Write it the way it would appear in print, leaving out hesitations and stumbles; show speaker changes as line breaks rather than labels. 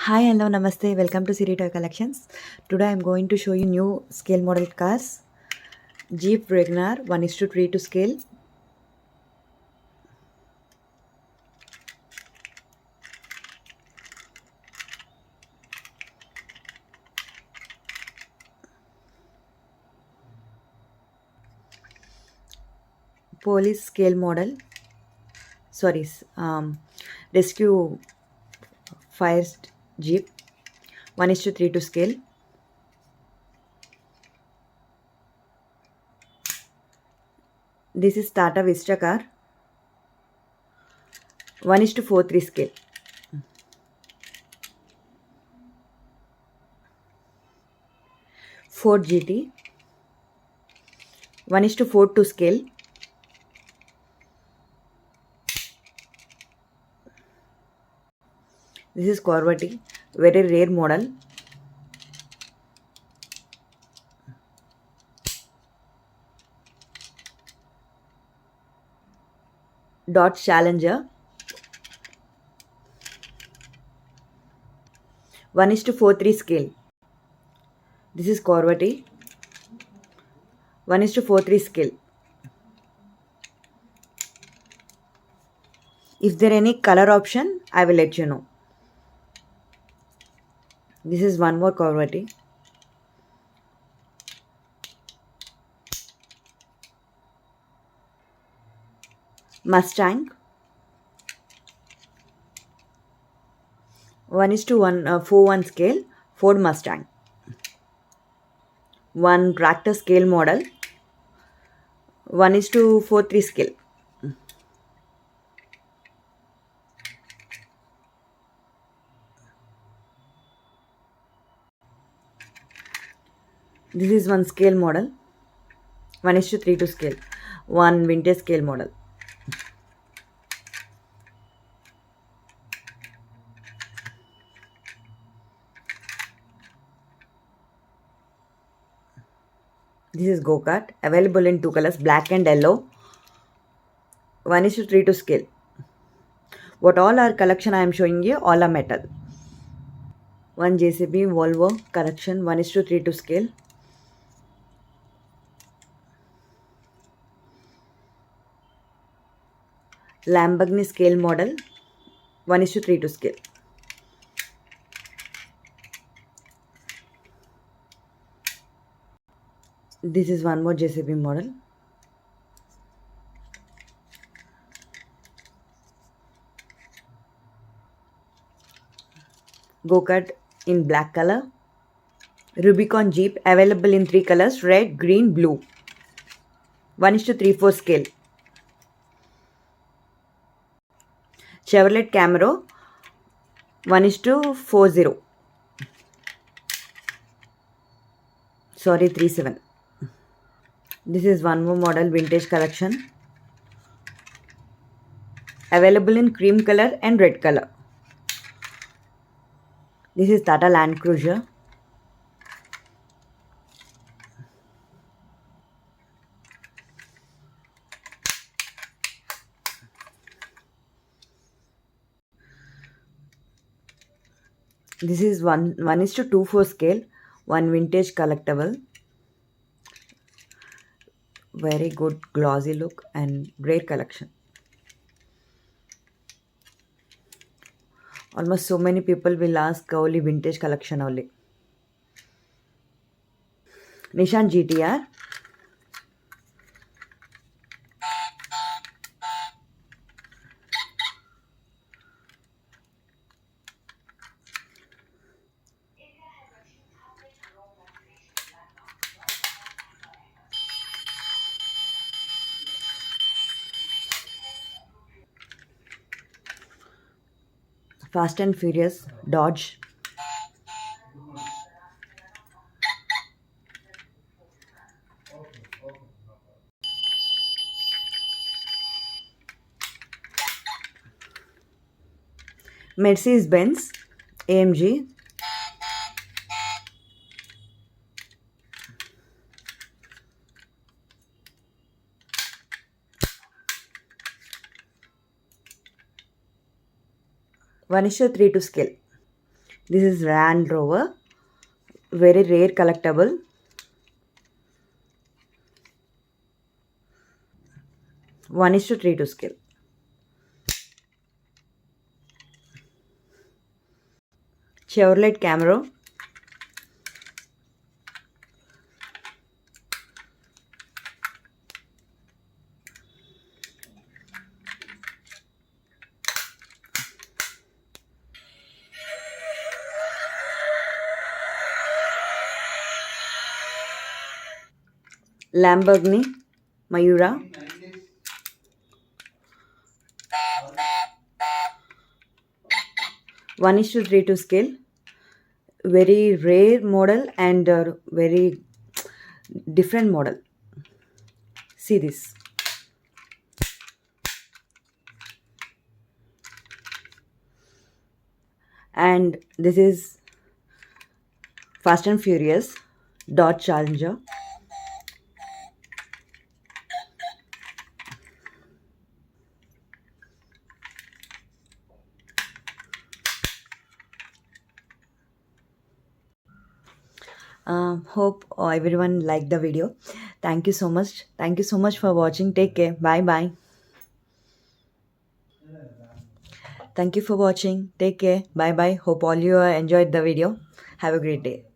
Hi, hello, namaste. Welcome to Siri Toy Collections. Today I'm going to show you new scale model cars. Jeep Wrangler 1:3 to scale. Police scale model. Sorry, rescue fire Jeep 1:3 to scale. This is Tata Vista car 1:43 scale. Ford GT 1:4 to scale. This is Corvette, very rare model. Dodge Challenger 1:43 scale. This is Corvette 1:43 scale. If there any color option, I will let you know. This is one more Corvette. Mustang 1:1 scale. Ford Mustang. One tractor scale model 1:43 scale. This is one scale model 1:3 to scale. One vintage scale model. This is go-kart, available in two colors, black and yellow. 1:3 to scale. What all our collection I am showing you, all are metal. One JCB Volvo collection 1:3 to scale. Lamborghini scale model 1:3 to scale. This is one more JCB model. Go-kart in black color. Rubicon Jeep, available in three colors, red, green, blue. 1:34 scale. Chevrolet Camaro 1:40. Sorry, 37. This is one more model, vintage collection. Available in cream color and red color. This is Tata Land Cruiser. This is 1:24 scale, one vintage collectible. Very good glossy look and great collection. Almost so many people will ask only vintage collection only. Nissan GTR. Fast and Furious Dodge. Mercedes-Benz AMG. One issue 3 to scale. This is Range Rover, very rare collectible. One is to 3 to scale. Chevrolet Camaro. Lamborghini Mayura. One is to 3 to scale. Very rare model and very different model. See this. And this is Fast and Furious Dodge Challenger. Hope everyone liked the video. Thank you so much. Thank you so much for watching. Take care. Bye bye. Thank you for watching. Take care. Bye bye. Hope all you enjoyed the video. Have a great day.